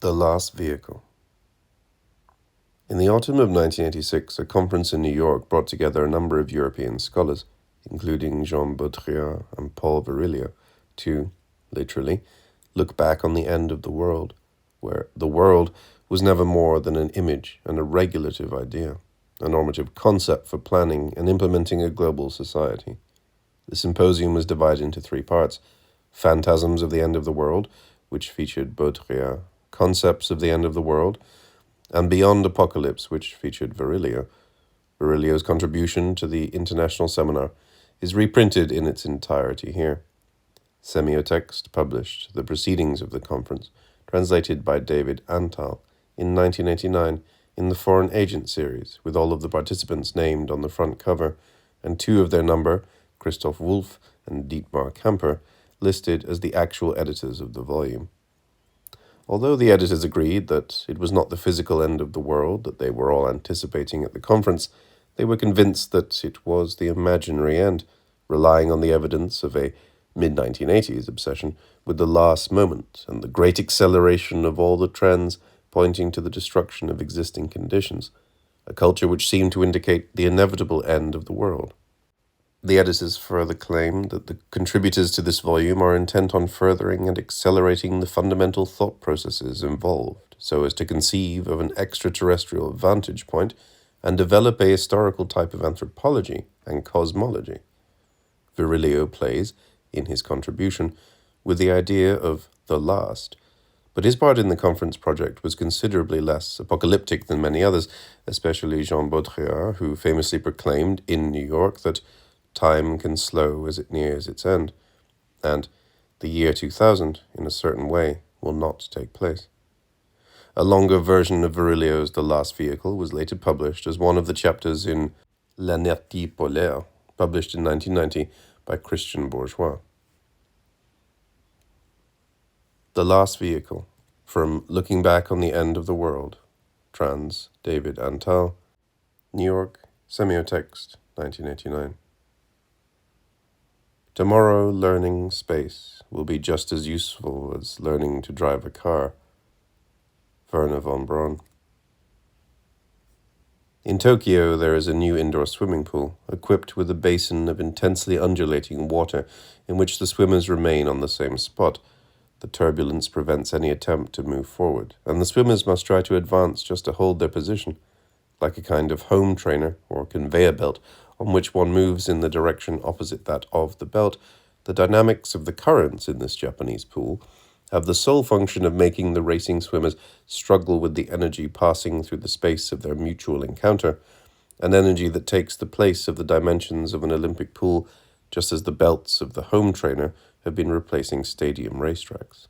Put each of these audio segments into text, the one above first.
The Last Vehicle. In the autumn of 1986, a conference in New York brought together a number of European scholars, including Jean Baudrillard and Paul Virilio, to, literally, look back on the end of the world, where the world was never more than an image and a regulative idea, a normative concept for planning and implementing a global society. The symposium was divided into three parts: Phantasms of the End of the World, which featured Baudrillard, Concepts of the End of the World, and Beyond Apocalypse, which featured Virilio. Virilio's contribution to the international seminar is reprinted in its entirety here. Semiotext published the proceedings of the conference, translated by David Antal in 1989 in the Foreign Agent series, with all of the participants named on the front cover, and two of their number, Christoph Wolff and Dietmar Kamper, listed as the actual editors of the volume. Although the editors agreed that it was not the physical end of the world that they were all anticipating at the conference, they were convinced that it was the imaginary end, relying on the evidence of a mid-1980s obsession with the last moment and the great acceleration of all the trends pointing to the destruction of existing conditions, a culture which seemed to indicate the inevitable end of the world. The editors further claim that the contributors to this volume are intent on furthering and accelerating the fundamental thought processes involved, so as to conceive of an extraterrestrial vantage point and develop a historical type of anthropology and cosmology. Virilio plays, in his contribution, with the idea of the last, but his part in the conference project was considerably less apocalyptic than many others, especially Jean Baudrillard, who famously proclaimed in New York that time can slow as it nears its end, and the year 2000, in a certain way, will not take place. A longer version of Virilio's The Last Vehicle was later published as one of the chapters in L'Inertie Polaire, published in 1990 by Christian Bourgeois. The Last Vehicle, from Looking Back on the End of the World, trans. David Antal, New York, Semiotext, 1989. Tomorrow, learning space will be just as useful as learning to drive a car. Werner von Braun. In Tokyo, there is a new indoor swimming pool, equipped with a basin of intensely undulating water in which the swimmers remain on the same spot. The turbulence prevents any attempt to move forward, and the swimmers must try to advance just to hold their position, like a kind of home trainer or conveyor belt on which one moves in the direction opposite that of the belt. The dynamics of the currents in this Japanese pool have the sole function of making the racing swimmers struggle with the energy passing through the space of their mutual encounter, an energy that takes the place of the dimensions of an Olympic pool, just as the belts of the home trainer have been replacing stadium racetracks.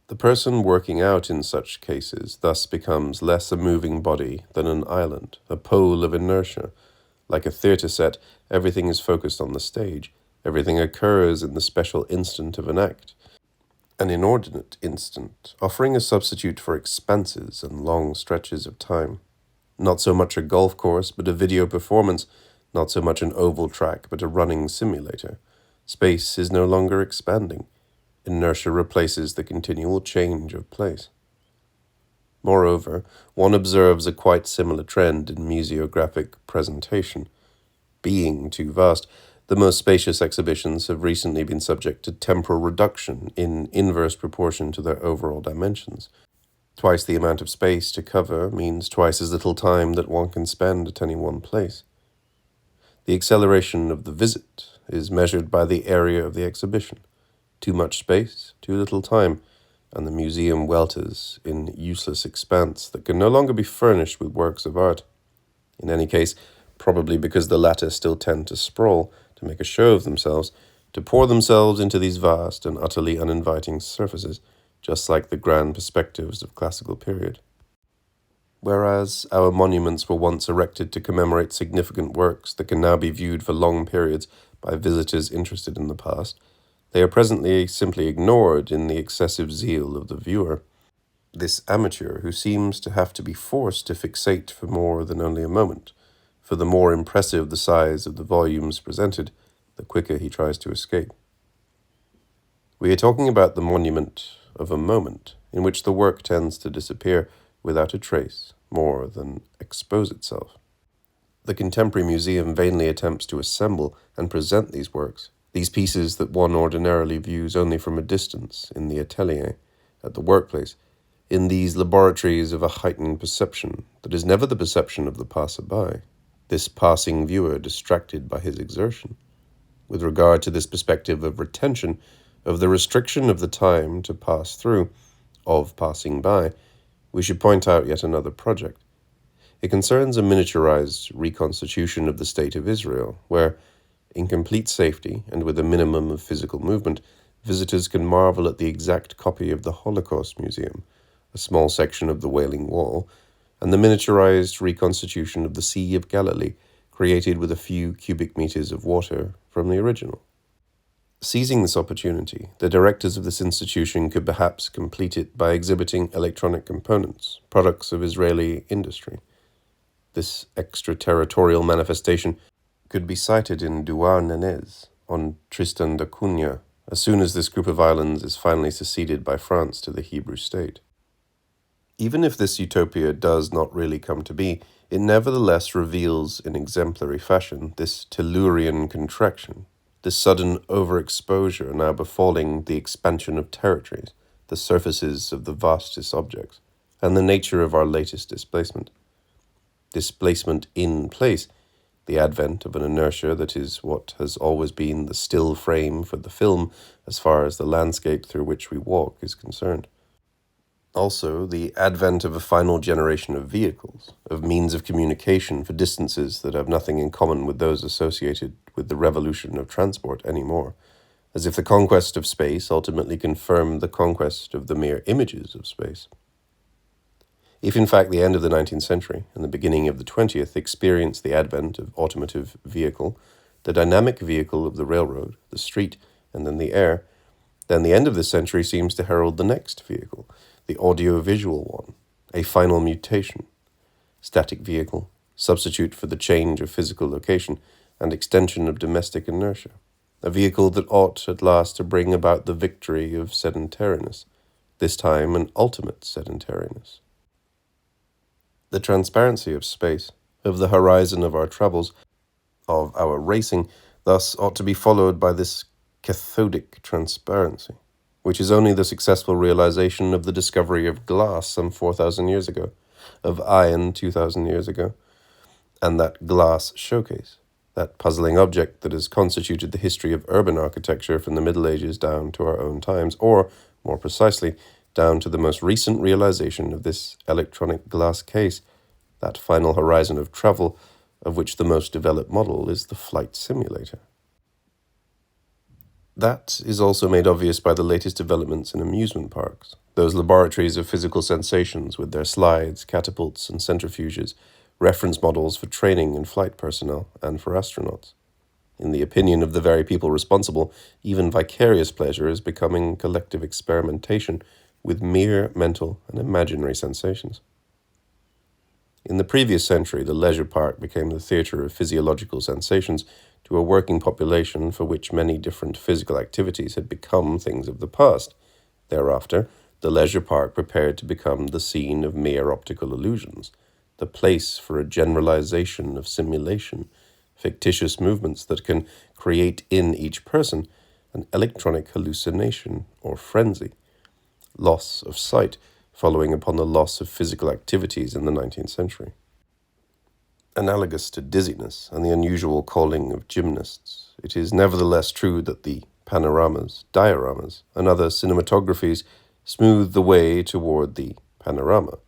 The person working out in such cases thus becomes less a moving body than an island, a pole of inertia. Like a theatre set, everything is focused on the stage. Everything occurs in the special instant of an act, an inordinate instant, offering a substitute for expanses and long stretches of time. Not so much a golf course, but a video performance. Not so much an oval track, but a running simulator. Space is no longer expanding. Inertia replaces the continual change of place. Moreover, one observes a quite similar trend in museographic presentation. Being too vast, the most spacious exhibitions have recently been subject to temporal reduction in inverse proportion to their overall dimensions. Twice the amount of space to cover means twice as little time that one can spend at any one place. The acceleration of the visit is measured by the area of the exhibition. Too much space, too little time, and the museum welters in useless expanse that can no longer be furnished with works of art. In any case, probably because the latter still tend to sprawl, to make a show of themselves, to pour themselves into these vast and utterly uninviting surfaces, just like the grand perspectives of classical period. Whereas our monuments were once erected to commemorate significant works that can now be viewed for long periods by visitors interested in the past, they are presently simply ignored in the excessive zeal of the viewer. This amateur who seems to have to be forced to fixate for more than only a moment, for the more impressive the size of the volumes presented, the quicker he tries to escape. We are talking about the monument of a moment in which the work tends to disappear without a trace more than expose itself. The contemporary museum vainly attempts to assemble and present these works, these pieces that one ordinarily views only from a distance in the atelier, at the workplace, in these laboratories of a heightened perception that is never the perception of the passer-by, this passing viewer distracted by his exertion. With regard to this perspective of retention, of the restriction of the time to pass through, of passing by, we should point out yet another project. It concerns a miniaturized reconstitution of the State of Israel, where, in complete safety and with a minimum of physical movement, visitors can marvel at the exact copy of the Holocaust Museum, a small section of the Wailing Wall, and the miniaturized reconstitution of the Sea of Galilee, created with a few cubic meters of water from the original. Seizing this opportunity, the directors of this institution could perhaps complete it by exhibiting electronic components, products of Israeli industry. This extraterritorial manifestation could be sighted in Douarnenez, on Tristan da Cunha, as soon as this group of islands is finally seceded by France to the Hebrew state. Even if this utopia does not really come to be, it nevertheless reveals in exemplary fashion this Tellurian contraction, this sudden overexposure now befalling the expansion of territories, the surfaces of the vastest objects, and the nature of our latest displacement. Displacement in place, the advent of an inertia that is what has always been the still frame for the film as far as the landscape through which we walk is concerned. Also, the advent of a final generation of vehicles, of means of communication for distances that have nothing in common with those associated with the revolution of transport anymore, as if the conquest of space ultimately confirmed the conquest of the mere images of space. If in fact the end of the 19th century and the beginning of the 20th experienced the advent of automotive vehicle, the dynamic vehicle of the railroad, the street, and then the air, then the end of this century seems to herald the next vehicle, the audio-visual one, a final mutation, static vehicle, substitute for the change of physical location and extension of domestic inertia, a vehicle that ought at last to bring about the victory of sedentariness, this time an ultimate sedentariness. The transparency of space, of the horizon of our travels, of our racing, thus ought to be followed by this cathodic transparency, which is only the successful realization of the discovery of glass some 4,000 years ago, of iron 2,000 years ago, and that glass showcase, that puzzling object that has constituted the history of urban architecture from the Middle Ages down to our own times, or, more precisely, down to the most recent realization of this electronic glass case, that final horizon of travel, of which the most developed model is the flight simulator. That is also made obvious by the latest developments in amusement parks, those laboratories of physical sensations with their slides, catapults, and centrifuges, reference models for training and flight personnel and for astronauts. In the opinion of the very people responsible, even vicarious pleasure is becoming collective experimentation with mere mental and imaginary sensations. In the previous century, the leisure park became the theatre of physiological sensations to a working population for which many different physical activities had become things of the past. Thereafter, the leisure park prepared to become the scene of mere optical illusions, the place for a generalization of simulation, fictitious movements that can create in each person an electronic hallucination or frenzy, loss of sight following upon the loss of physical activities in the 19th century. Analogous to dizziness and the unusual calling of gymnasts, it is nevertheless true that the panoramas, dioramas, and other cinematographies smooth the way toward the panorama,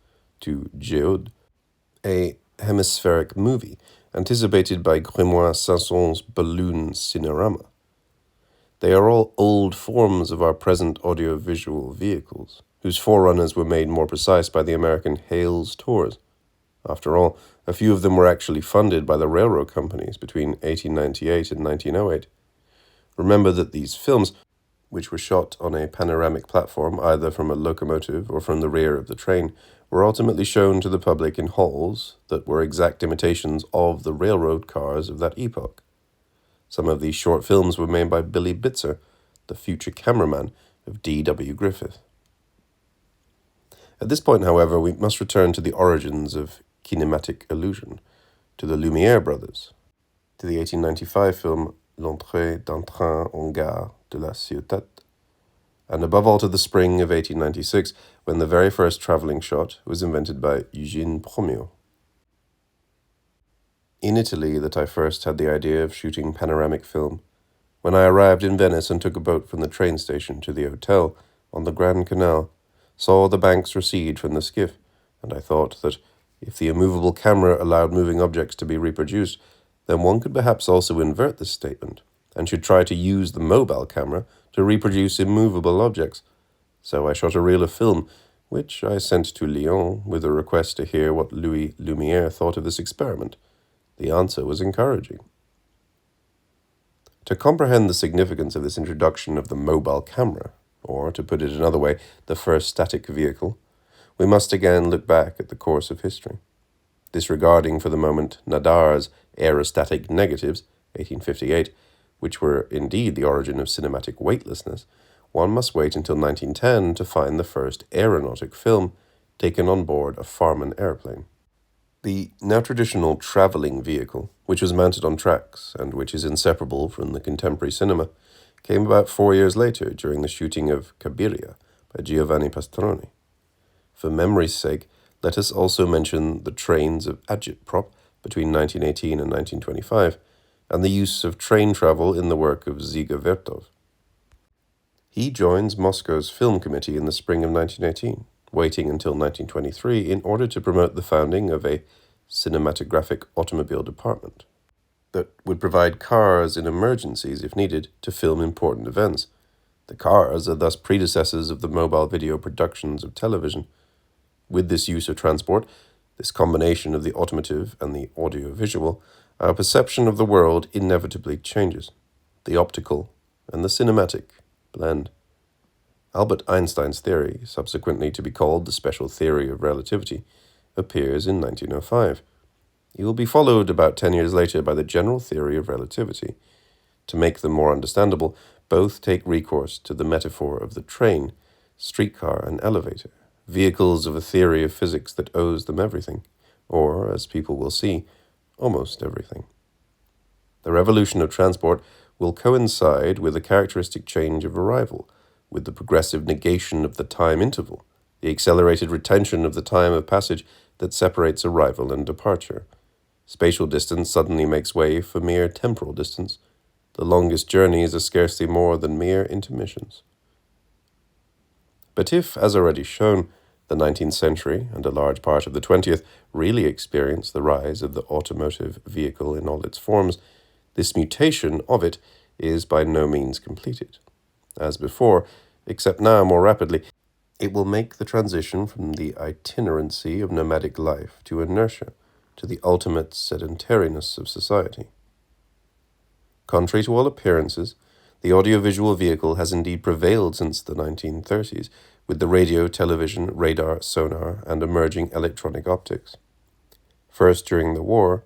to Géode, a hemispheric movie anticipated by Grimoire Sanson's balloon cinerama. They are all old forms of our present audiovisual vehicles, whose forerunners were made more precise by the American Hales tours. After all, a few of them were actually funded by the railroad companies between 1898 and 1908. Remember that these films, which were shot on a panoramic platform either from a locomotive or from the rear of the train, were ultimately shown to the public in halls that were exact imitations of the railroad cars of that epoch. Some of these short films were made by Billy Bitzer, the future cameraman of D.W. Griffith. At this point, however, we must return to the origins of kinematic illusion, to the Lumière brothers, to the 1895 film L'entrée d'un train en gare de la Ciotat, and above all to the spring of 1896, when the very first travelling shot was invented by Eugène Promiot. In Italy that I first had the idea of shooting panoramic film, when I arrived in Venice and took a boat from the train station to the hotel on the Grand Canal, saw the banks recede from the skiff, and I thought that if the immovable camera allowed moving objects to be reproduced, then one could perhaps also invert this statement, and should try to use the mobile camera to reproduce immovable objects. So I shot a reel of film, which I sent to Lyon with a request to hear what Louis Lumière thought of this experiment. The answer was encouraging. To comprehend the significance of this introduction of the mobile camera, or to put it another way, the first static vehicle, we must again look back at the course of history. Disregarding for the moment Nadar's aerostatic negatives, 1858, which were indeed the origin of cinematic weightlessness, one must wait until 1910 to find the first aeronautic film taken on board a Farman airplane. The now traditional travelling vehicle, which was mounted on tracks and which is inseparable from the contemporary cinema, came about 4 years later during the shooting of Cabiria by Giovanni Pastroni. For memory's sake, let us also mention the trains of agitprop between 1918 and 1925, and the use of train travel in the work of Ziga Vertov. He joins Moscow's film committee in the spring of 1918, waiting until 1923 in order to promote the founding of a cinematographic automobile department that would provide cars in emergencies, if needed, to film important events. The cars are thus predecessors of the mobile video productions of television. With this use of transport, this combination of the automotive and the audiovisual, our perception of the world inevitably changes. The optical and the cinematic blend. Albert Einstein's theory, subsequently to be called the special theory of relativity, appears in 1905. It will be followed about 10 years later by the general theory of relativity. To make them more understandable, both take recourse to the metaphor of the train, streetcar, and elevator, vehicles of a theory of physics that owes them everything, or, as people will see, almost everything. The revolution of transport will coincide with a characteristic change of arrival, with the progressive negation of the time interval, the accelerated retention of the time of passage that separates arrival and departure. Spatial distance suddenly makes way for mere temporal distance. The longest journeys are scarcely more than mere intermissions. But if, as already shown, the 19th century and a large part of the 20th really experienced the rise of the automotive vehicle in all its forms, this mutation of it is by no means completed. As before, except now more rapidly, it will make the transition from the itinerancy of nomadic life to inertia, to the ultimate sedentariness of society. Contrary to all appearances, the audiovisual vehicle has indeed prevailed since the 1930s, with the radio, television, radar, sonar, and emerging electronic optics. First during the war,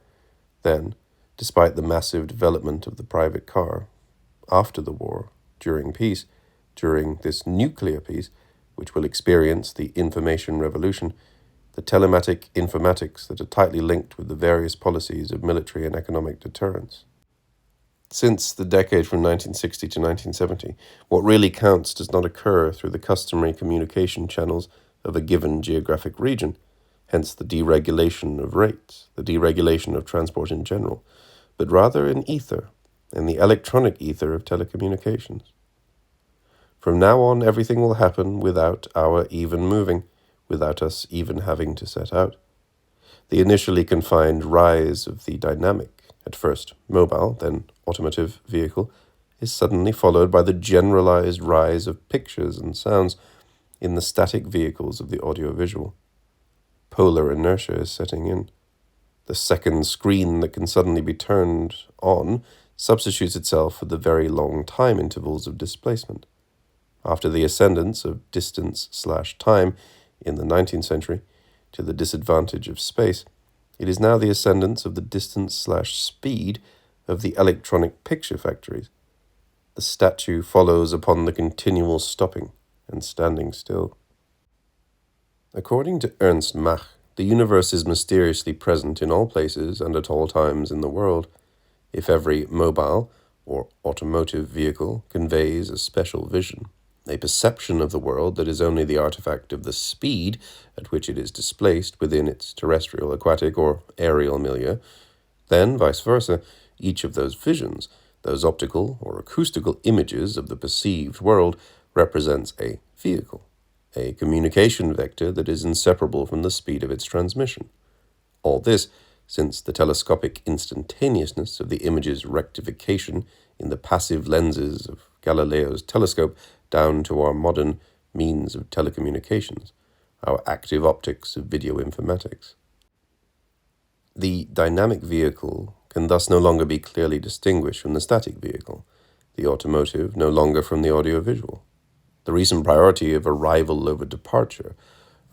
then, despite the massive development of the private car, after the war, during peace, during this nuclear peace, which will experience the information revolution, the telematic informatics that are tightly linked with the various policies of military and economic deterrence. Since the decade from 1960 to 1970, what really counts does not occur through the customary communication channels of a given geographic region, hence the deregulation of rates, the deregulation of transport in general, but rather in ether, in the electronic ether of telecommunications. From now on, everything will happen without our even moving, without us even having to set out. The initially confined rise of the dynamic, at first mobile, then automotive vehicle, is suddenly followed by the generalized rise of pictures and sounds in the static vehicles of the audiovisual. Polar inertia is setting in. The second screen that can suddenly be turned on substitutes itself for the very long time intervals of displacement. After the ascendance of distance/time in the 19th century to the disadvantage of space, it is now the ascendance of the distance/speed of the electronic picture factories. The statue follows upon the continual stopping and standing still. According to Ernst Mach, the universe is mysteriously present in all places and at all times in the world. If every mobile or automotive vehicle conveys a special vision, a perception of the world that is only the artifact of the speed at which it is displaced within its terrestrial, aquatic, or aerial milieu, then, vice versa, each of those visions, those optical or acoustical images of the perceived world, represents a vehicle, a communication vector that is inseparable from the speed of its transmission. All this, since the telescopic instantaneousness of the image's rectification in the passive lenses of Galileo's telescope down to our modern means of telecommunications, our active optics of video informatics. The dynamic vehicle can thus no longer be clearly distinguished from the static vehicle, the automotive no longer from the audiovisual. The recent priority of arrival over departure,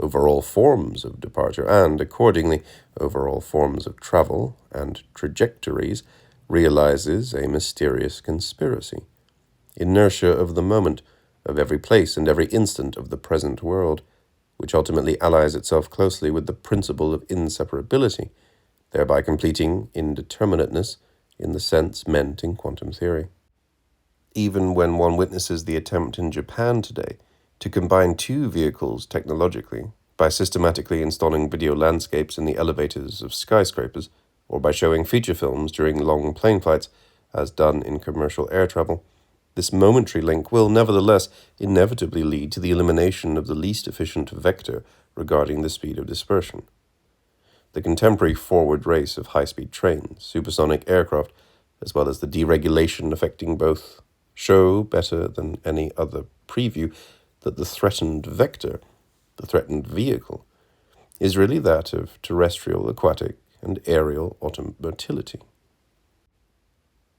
over all forms of departure, and, accordingly, over all forms of travel and trajectories, realizes a mysterious conspiracy. Inertia of the moment, of every place and every instant of the present world, which ultimately allies itself closely with the principle of inseparability, thereby completing indeterminateness in the sense meant in quantum theory. Even when one witnesses the attempt in Japan today to combine two vehicles technologically by systematically installing video landscapes in the elevators of skyscrapers, or by showing feature films during long plane flights, as done in commercial air travel, this momentary link will nevertheless inevitably lead to the elimination of the least efficient vector regarding the speed of dispersion. The contemporary forward race of high-speed trains, supersonic aircraft, as well as the deregulation affecting both, show better than any other preview that the threatened vector, the threatened vehicle, is really that of terrestrial, aquatic, and aerial automotility.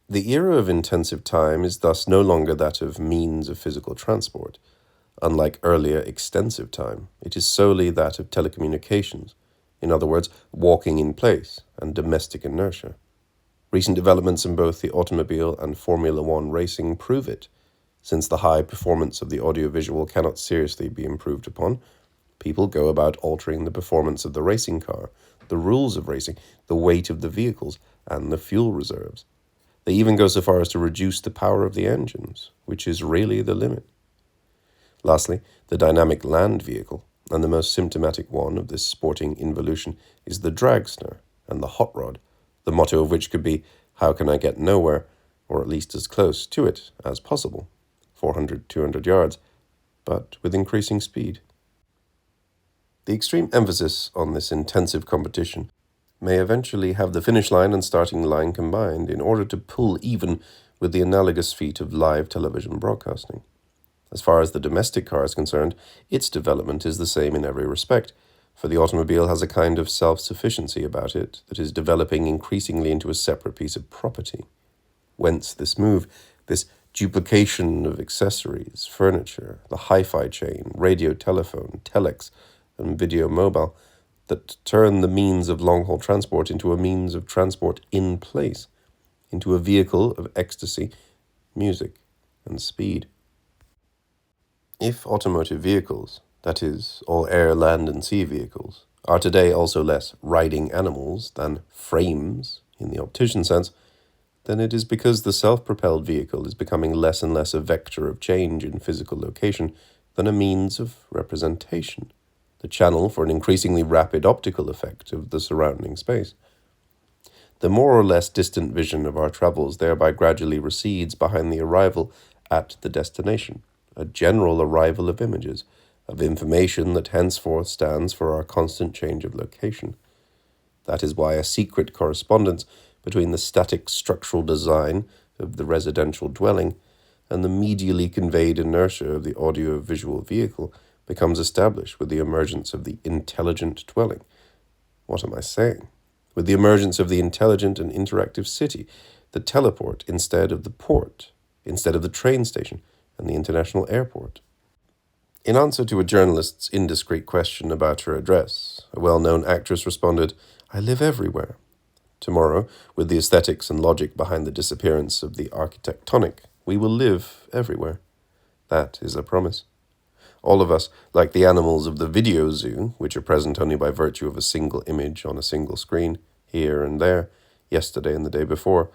The era of intensive time is thus no longer that of means of physical transport. Unlike earlier extensive time, it is solely that of telecommunications, in other words, walking in place and domestic inertia. Recent developments in both the automobile and Formula One racing prove it. Since the high performance of the audiovisual cannot seriously be improved upon, people go about altering the performance of the racing car, the rules of racing, the weight of the vehicles, and the fuel reserves. They even go so far as to reduce the power of the engines, which is really the limit. Lastly, the dynamic land vehicle, and the most symptomatic one of this sporting involution, is the dragster and the hot rod, the motto of which could be, how can I get nowhere, or at least as close to it as possible, 400, 200 yards, but with increasing speed. The extreme emphasis on this intensive competition may eventually have the finish line and starting line combined in order to pull even with the analogous feat of live television broadcasting. As far as the domestic car is concerned, its development is the same in every respect, for the automobile has a kind of self-sufficiency about it that is developing increasingly into a separate piece of property. Whence this move, this duplication of accessories, furniture, the hi-fi chain, radio, telephone, telex, and video mobile, that turn the means of long-haul transport into a means of transport in place, into a vehicle of ecstasy, music, and speed. If automotive vehicles, that is, all air, land, and sea vehicles, are today also less riding animals than frames in the optician sense, then it is because the self-propelled vehicle is becoming less and less a vector of change in physical location than a means of representation, the channel for an increasingly rapid optical effect of the surrounding space. The more or less distant vision of our travels thereby gradually recedes behind the arrival at the destination, a general arrival of images, of information that henceforth stands for our constant change of location. That is why a secret correspondence between the static structural design of the residential dwelling and the medially conveyed inertia of the audio-visual vehicle becomes established with the emergence of the intelligent dwelling. What am I saying? With the emergence of the intelligent and interactive city, the teleport instead of the port, instead of the train station and the international airport. In answer to a journalist's indiscreet question about her address, a well-known actress responded, "I live everywhere." Tomorrow, with the aesthetics and logic behind the disappearance of the architectonic, we will live everywhere. That is a promise. All of us, like the animals of the video zoo, which are present only by virtue of a single image on a single screen, here and there, yesterday and the day before,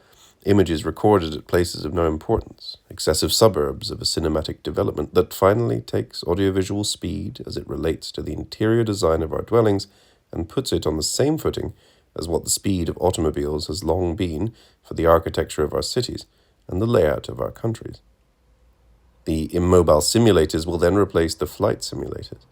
images recorded at places of no importance, excessive suburbs of a cinematic development that finally takes audiovisual speed as it relates to the interior design of our dwellings and puts it on the same footing as what the speed of automobiles has long been for the architecture of our cities and the layout of our countries. The immobile simulators will then replace the flight simulators.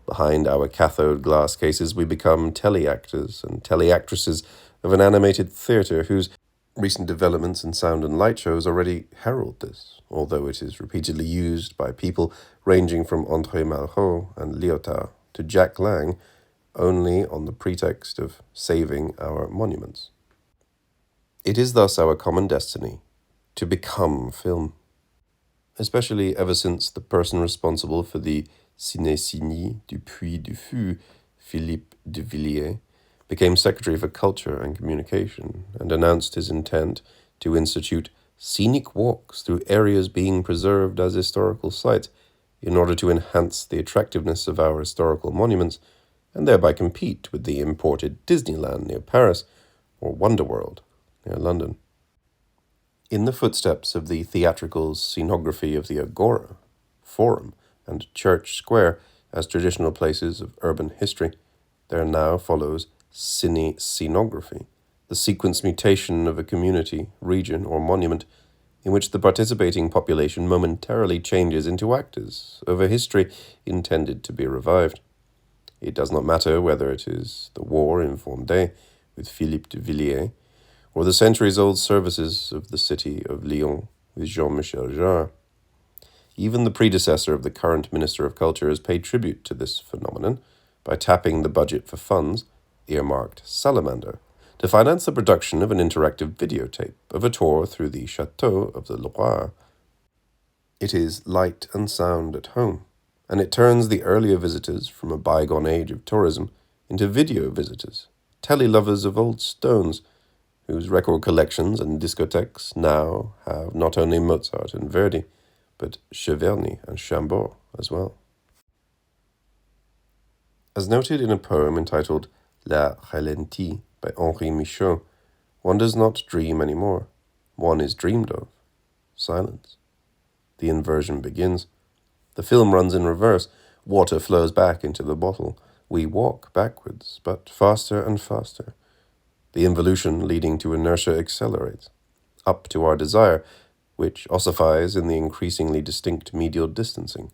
Behind our cathode glass cases, we become teleactors and teleactresses of an animated theatre whose recent developments in sound and light shows already herald this, although it is repeatedly used by people ranging from André Malraux and Lyotard to Jack Lang only on the pretext of saving our monuments. It is thus our common destiny to become film, especially ever since the person responsible for the Ciné-Signy du Puy du Fou, Philippe de Villiers, became Secretary for Culture and Communication and announced his intent to institute scenic walks through areas being preserved as historical sites in order to enhance the attractiveness of our historical monuments and thereby compete with the imported Disneyland near Paris or Wonderworld near London. In the footsteps of the theatrical scenography of the Agora, Forum, and Church Square as traditional places of urban history, there now follows cine-scenography, the sequence mutation of a community, region, or monument in which the participating population momentarily changes into actors of a history intended to be revived. It does not matter whether it is the war in Vendée with Philippe de Villiers, or the centuries-old services of the city of Lyon with Jean-Michel Jarre. Even the predecessor of the current Minister of Culture has paid tribute to this phenomenon by tapping the budget for funds, earmarked Salamander, to finance the production of an interactive videotape of a tour through the Château of the Loire. It is light and sound at home, and it turns the earlier visitors from a bygone age of tourism into video visitors, tele-lovers of old stones, whose record collections and discotheques now have not only Mozart and Verdi, but Cheverny and Chambord as well. As noted in a poem entitled La Ralentie by Henri Michaud, one does not dream anymore. One is dreamed of. Silence. The inversion begins. The film runs in reverse. Water flows back into the bottle. We walk backwards, but faster and faster. The involution leading to inertia accelerates, up to our desire, which ossifies in the increasingly distinct medial distancing.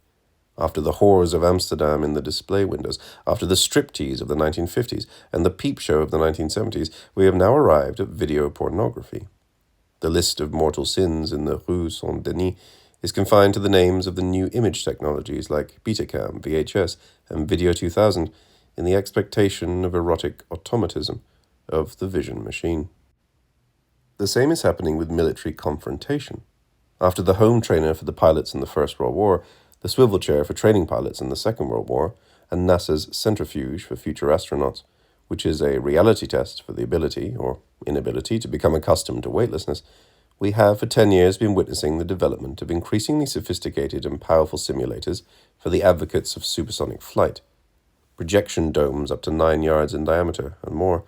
After the whores of Amsterdam in the display windows, after the striptease of the 1950s and the peep show of the 1970s, we have now arrived at video pornography. The list of mortal sins in the Rue Saint-Denis is confined to the names of the new image technologies like Betacam, VHS, and Video 2000 in the expectation of erotic automatism of the vision machine. The same is happening with military confrontation. After the home trainer for the pilots in the First World War, the swivel chair for training pilots in the Second World War, and NASA's centrifuge for future astronauts, which is a reality test for the ability or inability to become accustomed to weightlessness, we have for 10 years been witnessing the development of increasingly sophisticated and powerful simulators for the advocates of supersonic flight. Projection domes up to 9 yards in diameter and more,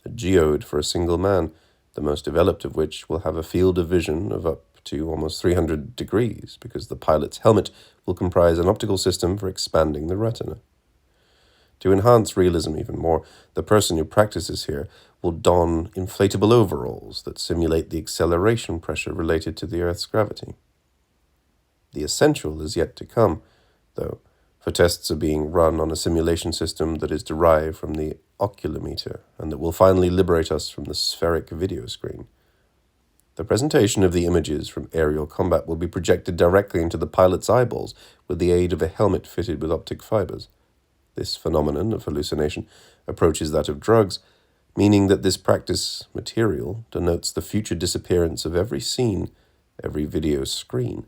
a geode for a single man, the most developed of which will have a field of vision of up to almost 300 degrees because the pilot's helmet will comprise an optical system for expanding the retina. To enhance realism even more, the person who practices here will don inflatable overalls that simulate the acceleration pressure related to the Earth's gravity. The essential is yet to come, though, for tests are being run on a simulation system that is derived from the oculometer and that will finally liberate us from the spheric video screen. The presentation of the images from aerial combat will be projected directly into the pilot's eyeballs with the aid of a helmet fitted with optic fibers. This phenomenon of hallucination approaches that of drugs, meaning that this practice material denotes the future disappearance of every scene, every video screen,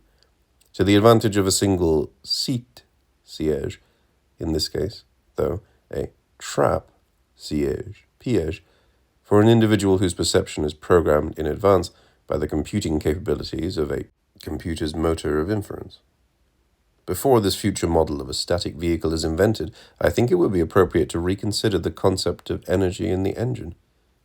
to the advantage of a single seat, siège, in this case, though a trap, siège, piège, for an individual whose perception is programmed in advance by the computing capabilities of a computer's motor of inference. Before this future model of a static vehicle is invented, I think it would be appropriate to reconsider the concept of energy in the engine.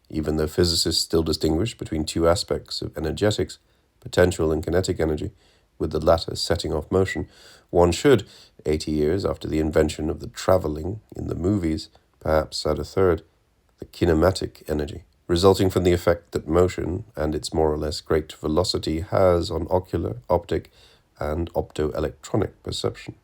Even though physicists still distinguish between two aspects of energetics, potential and kinetic energy, with the latter setting off motion, one should, 80 years after the invention of the travelling in the movies, perhaps add a third, the kinematic energy, resulting from the effect that motion and its more or less great velocity has on ocular, optic, and optoelectronic perception.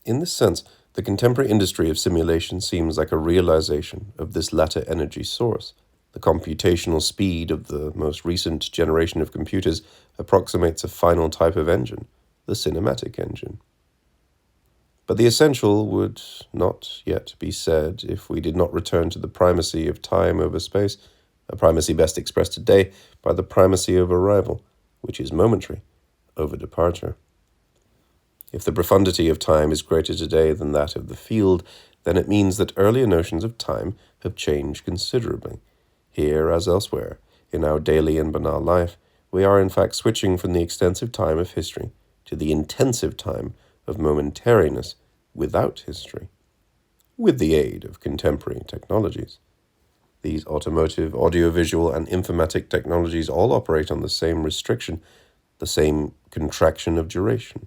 In this sense, the contemporary industry of simulation seems like a realization of this latter energy source. The computational speed of the most recent generation of computers approximates a final type of engine, the cinematic engine. But the essential would not yet be said if we did not return to the primacy of time over space, a primacy best expressed today by the primacy of arrival, which is momentary, over departure. If the profundity of time is greater today than that of the field, then it means that earlier notions of time have changed considerably. Here, as elsewhere, in our daily and banal life, we are in fact switching from the extensive time of history to the intensive time of momentariness without history, with the aid of contemporary technologies. These automotive, audiovisual, and informatic technologies all operate on the same restriction, the same contraction of duration.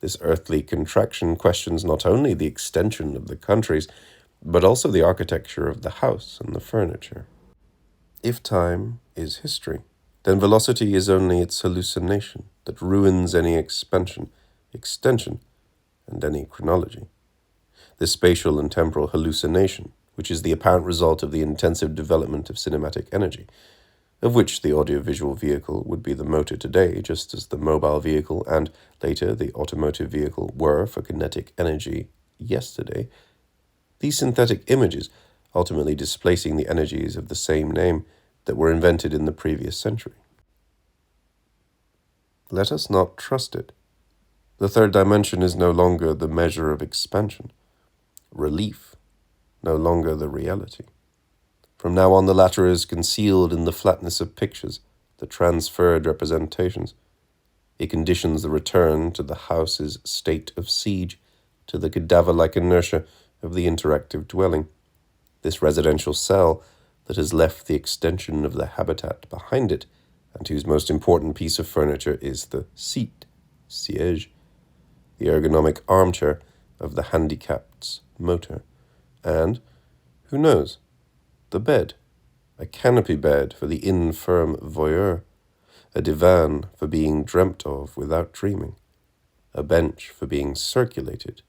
This earthly contraction questions not only the extension of the countries, but also the architecture of the house and the furniture. If time is history, then velocity is only its hallucination that ruins any expansion, extension, and any chronology. This spatial and temporal hallucination, which is the apparent result of the intensive development of cinematic energy, of which the audiovisual vehicle would be the motor today, just as the mobile vehicle and, later, the automotive vehicle were for kinetic energy yesterday, these synthetic images ultimately displacing the energies of the same name that were invented in the previous century. Let us not trust it. The third dimension is no longer the measure of expansion, relief, no longer the reality. From now on, the latter is concealed in the flatness of pictures, the transferred representations. It conditions the return to the house's state of siege, to the cadaver-like inertia of the interactive dwelling. This residential cell that has left the extension of the habitat behind it, and whose most important piece of furniture is the seat, siège, the ergonomic armchair of the handicapped's motor, and, who knows, the bed, a canopy bed for the infirm voyeur, a divan for being dreamt of without dreaming, a bench for being circulated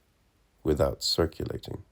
without circulating.